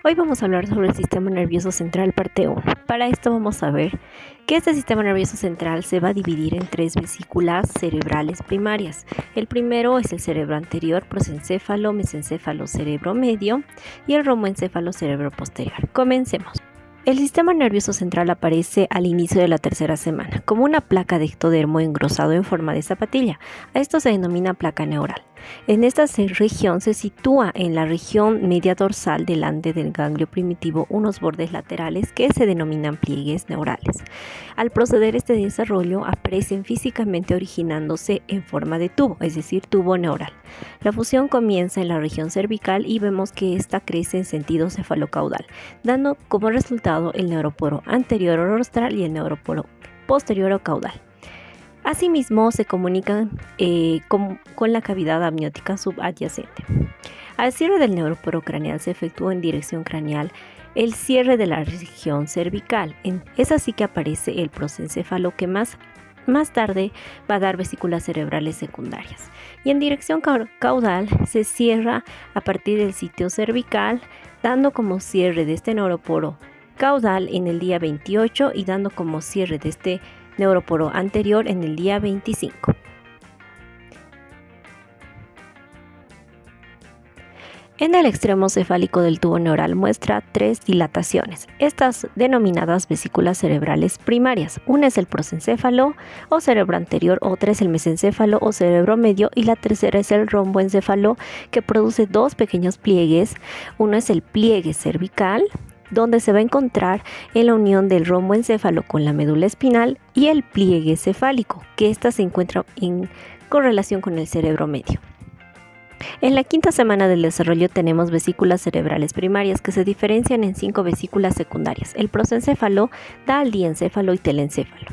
Hoy vamos a hablar sobre el sistema nervioso central parte 1. Para esto vamos a ver que este sistema nervioso central se va a dividir en tres vesículas cerebrales primarias. El primero es el cerebro anterior, prosencéfalo, mesencéfalo, cerebro medio y el romboencéfalo, cerebro posterior. Comencemos. El sistema nervioso central aparece al inicio de la tercera semana, como una placa de ectodermo engrosado en forma de zapatilla. A esto se denomina placa neural. En esta región se sitúa en la región media dorsal delante del ganglio primitivo unos bordes laterales que se denominan pliegues neurales. Al proceder este desarrollo aparecen físicamente originándose en forma de tubo, es decir, tubo neural. La fusión comienza en la región cervical y vemos que esta crece en sentido cefalocaudal, dando como resultado el neuroporo anterior o rostral y el neuroporo posterior o caudal. Asimismo, se comunican con la cavidad amniótica subadyacente. Al cierre del neuroporo craneal se efectúa en dirección craneal el cierre de la región cervical. Es así que aparece el prosencéfalo que más tarde va a dar vesículas cerebrales secundarias. Y en dirección caudal se cierra a partir del sitio cervical, dando como cierre de este neuroporo caudal en el día 28 y dando como cierre de este neuroporo anterior en el día 25. En el extremo cefálico del tubo neural muestra tres dilataciones, estas denominadas vesículas cerebrales primarias. Una es el prosencéfalo o cerebro anterior, otra es el mesencéfalo o cerebro medio y la tercera es el romboencéfalo, que produce dos pequeños pliegues. Uno es el pliegue cervical, donde se va a encontrar en la unión del romboencéfalo con la médula espinal, y el pliegue cefálico, que ésta se encuentra en correlación con el cerebro medio. En la quinta semana del desarrollo tenemos vesículas cerebrales primarias que se diferencian en 5 vesículas secundarias. El prosencéfalo da al diencéfalo y telencéfalo.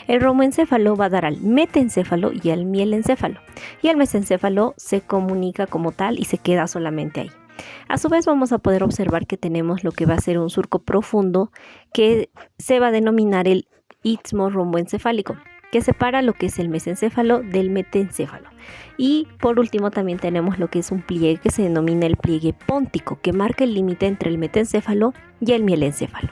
El romboencéfalo va a dar al metencéfalo y al mielencéfalo. Y el mesencéfalo se comunica como tal y se queda solamente ahí. A su vez vamos a poder observar que tenemos lo que va a ser un surco profundo que se va a denominar el istmo romboencefálico, que separa lo que es el mesencéfalo del metencéfalo. Y por último también tenemos lo que es un pliegue que se denomina el pliegue póntico, que marca el límite entre el metencéfalo y el mielencéfalo.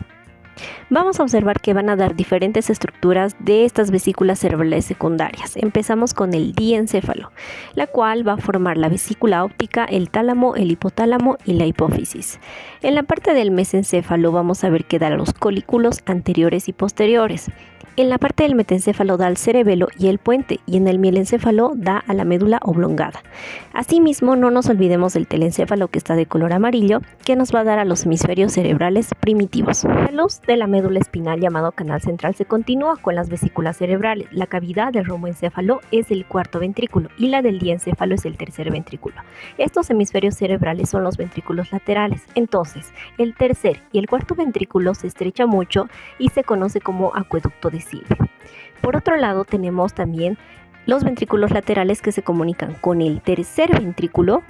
Vamos a observar que van a dar diferentes estructuras de estas vesículas cerebrales secundarias. Empezamos con el diencéfalo, la cual va a formar la vesícula óptica, el tálamo, el hipotálamo y la hipófisis. En la parte del mesencéfalo vamos a ver que da los colículos anteriores y posteriores. En la parte del metencéfalo da al cerebelo y el puente, y en el mielencéfalo da a la médula oblongada. Asimismo, no nos olvidemos del telencéfalo, que está de color amarillo, que nos va a dar a los hemisferios cerebrales primitivos. La luz de la médula espinal, llamado canal central, se continúa con las vesículas cerebrales. La cavidad del romboencéfalo es el cuarto ventrículo y la del diencéfalo es el tercer ventrículo. Estos hemisferios cerebrales son los ventrículos laterales. Entonces, el tercer y el cuarto ventrículo se estrechan mucho y se conoce como acueducto de Silva. Por otro lado, tenemos también los ventrículos laterales que se comunican con el tercer ventrículo,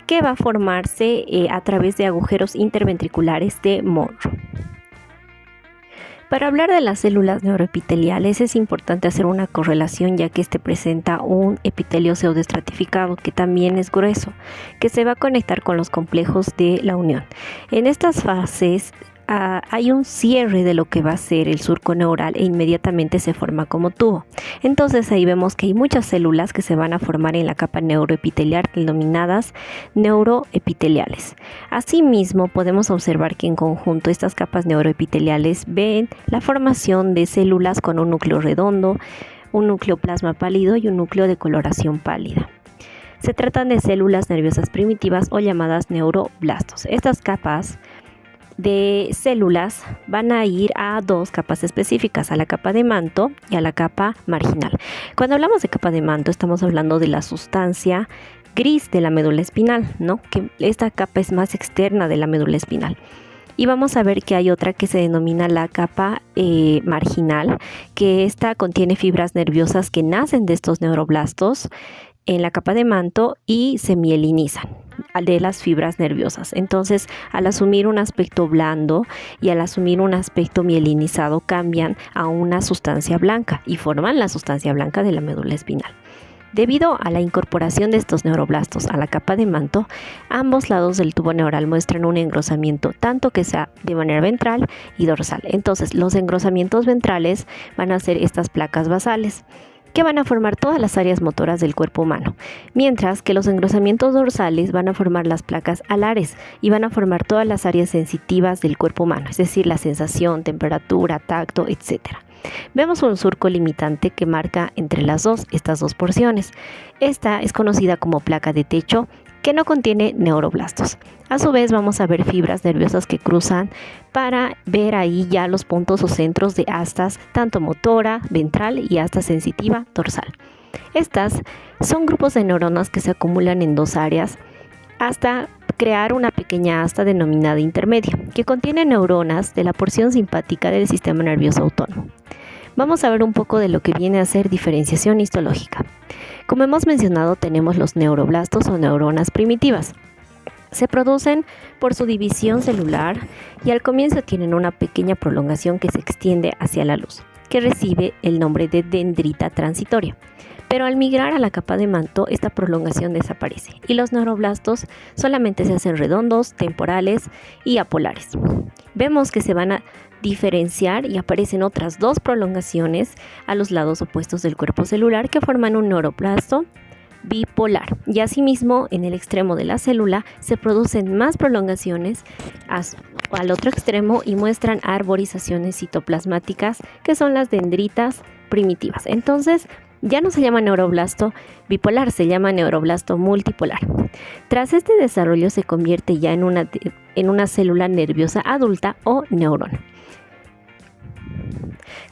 que va a formarse a través de agujeros interventriculares de Monro. Para hablar de las células neuroepiteliales es importante hacer una correlación, ya que este presenta un epitelio pseudoestratificado que también es grueso, que se va a conectar con los complejos de la unión. En estas fases hay un cierre de lo que va a ser el surco neural e inmediatamente se forma como tubo. Entonces ahí vemos que hay muchas células que se van a formar en la capa neuroepitelial, denominadas neuroepiteliales. Asimismo, podemos observar que en conjunto estas capas neuroepiteliales ven la formación de células con un núcleo redondo, un núcleo plasma pálido y un núcleo de coloración pálida. Se tratan de células nerviosas primitivas o llamadas neuroblastos. Estas capas de células van a ir a dos capas específicas, a la capa de manto y a la capa marginal. Cuando hablamos de capa de manto estamos hablando de la sustancia gris de la médula espinal, ¿no? Que esta capa es más externa de la médula espinal. Y vamos a ver que hay otra que se denomina la capa marginal, que esta contiene fibras nerviosas que nacen de estos neuroblastos en la capa de manto y se mielinizan de las fibras nerviosas. Entonces, al asumir un aspecto blando y al asumir un aspecto mielinizado, cambian a una sustancia blanca y forman la sustancia blanca de la médula espinal. Debido a la incorporación de estos neuroblastos a la capa de manto, ambos lados del tubo neural muestran un engrosamiento, tanto que sea de manera ventral y dorsal. Entonces, los engrosamientos ventrales van a ser estas placas basales, que van a formar todas las áreas motoras del cuerpo humano, mientras que los engrosamientos dorsales van a formar las placas alares y van a formar todas las áreas sensitivas del cuerpo humano, es decir, la sensación, temperatura, tacto, etc. Vemos un surco limitante que marca entre estas dos porciones. Esta es conocida como placa de techo, que no contiene neuroblastos. A su vez vamos a ver fibras nerviosas que cruzan para ver ahí ya los puntos o centros de astas, tanto motora, ventral y asta sensitiva dorsal. Estas son grupos de neuronas que se acumulan en dos áreas hasta crear una pequeña asta denominada intermedia, que contiene neuronas de la porción simpática del sistema nervioso autónomo. Vamos a ver un poco de lo que viene a ser diferenciación histológica. Como hemos mencionado, tenemos los neuroblastos o neuronas primitivas. Se producen por su división celular y al comienzo tienen una pequeña prolongación que se extiende hacia la luz, que recibe el nombre de dendrita transitoria. Pero al migrar a la capa de manto, esta prolongación desaparece y los neuroblastos solamente se hacen redondos, temporales y apolares. Vemos que se van a diferenciar y aparecen otras dos prolongaciones a los lados opuestos del cuerpo celular que forman un neuroblasto bipolar, y asimismo en el extremo de la célula se producen más prolongaciones al otro extremo y muestran arborizaciones citoplasmáticas que son las dendritas primitivas. Entonces ya no se llama neuroblasto bipolar, se llama neuroblasto multipolar. Tras este desarrollo se convierte ya en una célula nerviosa adulta o neurona.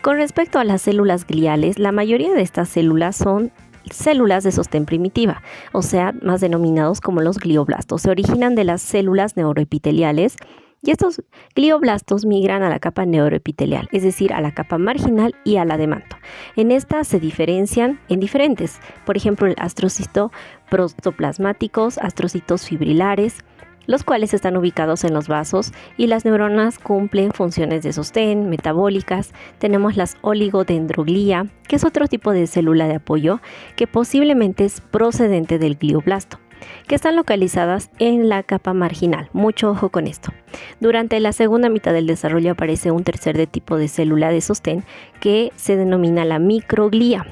Con respecto a las células gliales, la mayoría de estas células son células de sostén primitiva, o sea, más denominados como los glioblastos. Se originan de las células neuroepiteliales y estos glioblastos migran a la capa neuroepitelial, es decir, a la capa marginal y a la de manto. En esta se diferencian en diferentes, por ejemplo, el astrocito protoplasmáticos, astrocitos fibrilares, los cuales están ubicados en los vasos y las neuronas cumplen funciones de sostén, metabólicas. Tenemos las oligodendroglía, que es otro tipo de célula de apoyo que posiblemente es procedente del glioblasto, que están localizadas en la capa marginal. Mucho ojo con esto. Durante la segunda mitad del desarrollo aparece un tercer tipo de célula de sostén que se denomina la microglía.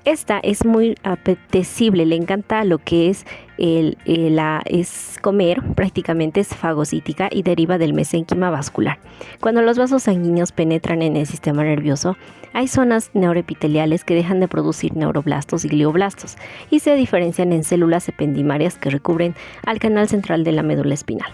Esta es muy apetecible, le encanta lo que es es comer, prácticamente es fagocítica y deriva del mesénquima vascular. Cuando los vasos sanguíneos penetran en el sistema nervioso, hay zonas neuroepiteliales que dejan de producir neuroblastos y glioblastos y se diferencian en células ependimarias que recubren al canal central de la médula espinal.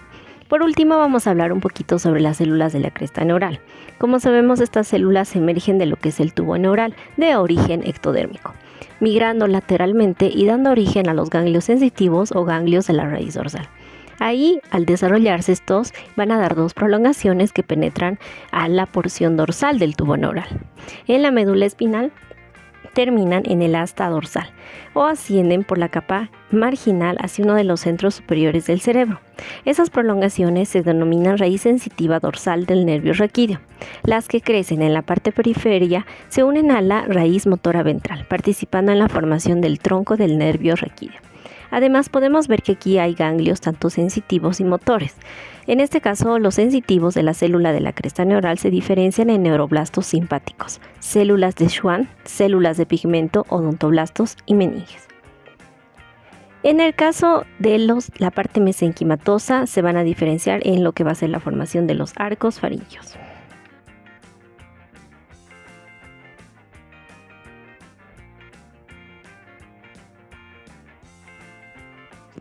Por último, vamos a hablar un poquito sobre las células de la cresta neural. Como sabemos, estas células emergen de lo que es el tubo neural de origen ectodérmico, migrando lateralmente y dando origen a los ganglios sensitivos o ganglios de la raíz dorsal. Ahí, al desarrollarse estos, van a dar dos prolongaciones que penetran a la porción dorsal del tubo neural. En la médula espinal terminan en el asta dorsal o ascienden por la capa marginal hacia uno de los centros superiores del cerebro. Esas prolongaciones se denominan raíz sensitiva dorsal del nervio raquídeo. Las que crecen en la parte periferia se unen a la raíz motora ventral, participando en la formación del tronco del nervio raquídeo. Además, podemos ver que aquí hay ganglios tanto sensitivos y motores. En este caso, los sensitivos de la célula de la cresta neural se diferencian en neuroblastos simpáticos, células de Schwann, células de pigmento, odontoblastos y meninges. En el caso de la parte mesenquimatosa, se van a diferenciar en lo que va a ser la formación de los arcos faringios.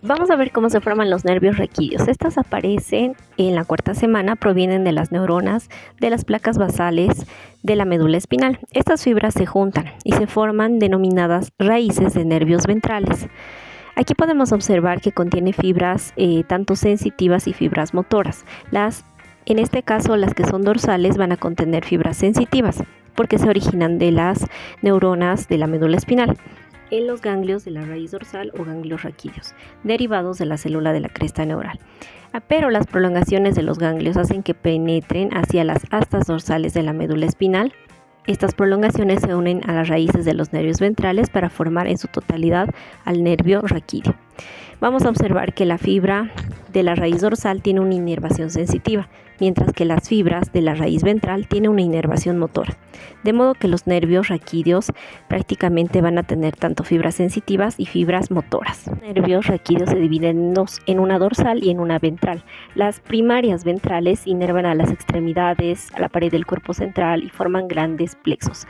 Vamos a ver cómo se forman los nervios raquídeos. Estas aparecen en la cuarta semana, provienen de las neuronas de las placas basales de la médula espinal. Estas fibras se juntan y se forman denominadas raíces de nervios ventrales. Aquí podemos observar que contiene fibras tanto sensitivas y fibras motoras. En este caso, las que son dorsales van a contener fibras sensitivas porque se originan de las neuronas de la médula espinal en los ganglios de la raíz dorsal o ganglios raquídeos, derivados de la célula de la cresta neural. Pero las prolongaciones de los ganglios hacen que penetren hacia las astas dorsales de la médula espinal Estas prolongaciones se unen a las raíces de los nervios ventrales para formar en su totalidad al nervio raquídeo. Vamos a observar que la fibra de la raíz dorsal tiene una inervación sensitiva, mientras que las fibras de la raíz ventral tienen una inervación motora. De modo que los nervios raquídeos prácticamente van a tener tanto fibras sensitivas y fibras motoras. Los nervios raquídeos se dividen en dos, en una dorsal y en una ventral. Las primarias ventrales inervan a las extremidades, a la pared del cuerpo central y forman grandes plexos.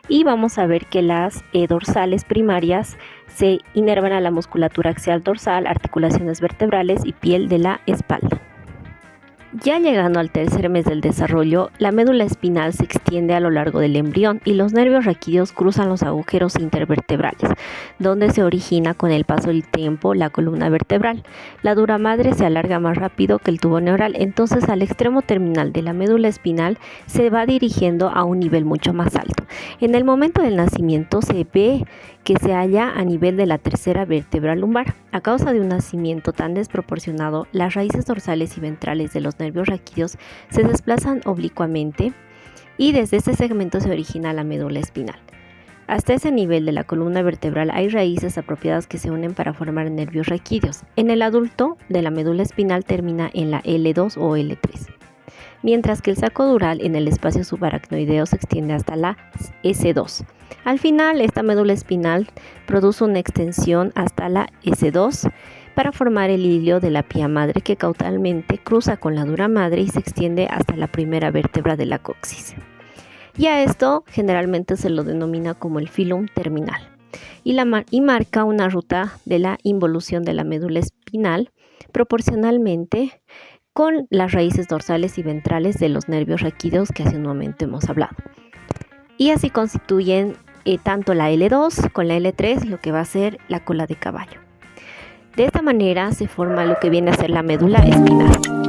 Y vamos a ver que las dorsales primarias se inervan a la musculatura axial dorsal, articulaciones vertebrales y piel de la espalda. Ya llegando al tercer mes del desarrollo, la médula espinal se extiende a lo largo del embrión y los nervios raquídeos cruzan los agujeros intervertebrales, donde se origina con el paso del tiempo la columna vertebral. La dura madre se alarga más rápido que el tubo neural, entonces al extremo terminal de la médula espinal se va dirigiendo a un nivel mucho más alto. En el momento del nacimiento se ve que se halla a nivel de la tercera vértebra lumbar. A causa de un nacimiento tan desproporcionado, las raíces dorsales y ventrales de los nervios raquídeos se desplazan oblicuamente y desde este segmento se origina la médula espinal. Hasta ese nivel de la columna vertebral hay raíces apropiadas que se unen para formar nervios raquídeos. En el adulto, de la médula espinal termina en la L2 o L3. Mientras que el saco dural en el espacio subaracnoideo se extiende hasta la S2. Al final, esta médula espinal produce una extensión hasta la S2 para formar el hilio de la pía madre que caudalmente cruza con la dura madre y se extiende hasta la primera vértebra de la coxis. Y a esto generalmente se lo denomina como el filum terminal y marca una ruta de la involución de la médula espinal proporcionalmente con las raíces dorsales y ventrales de los nervios raquídeos que hace un momento hemos hablado. Y así constituyen tanto la L2 con la L3, lo que va a ser la cola de caballo. De esta manera se forma lo que viene a ser la médula espinal.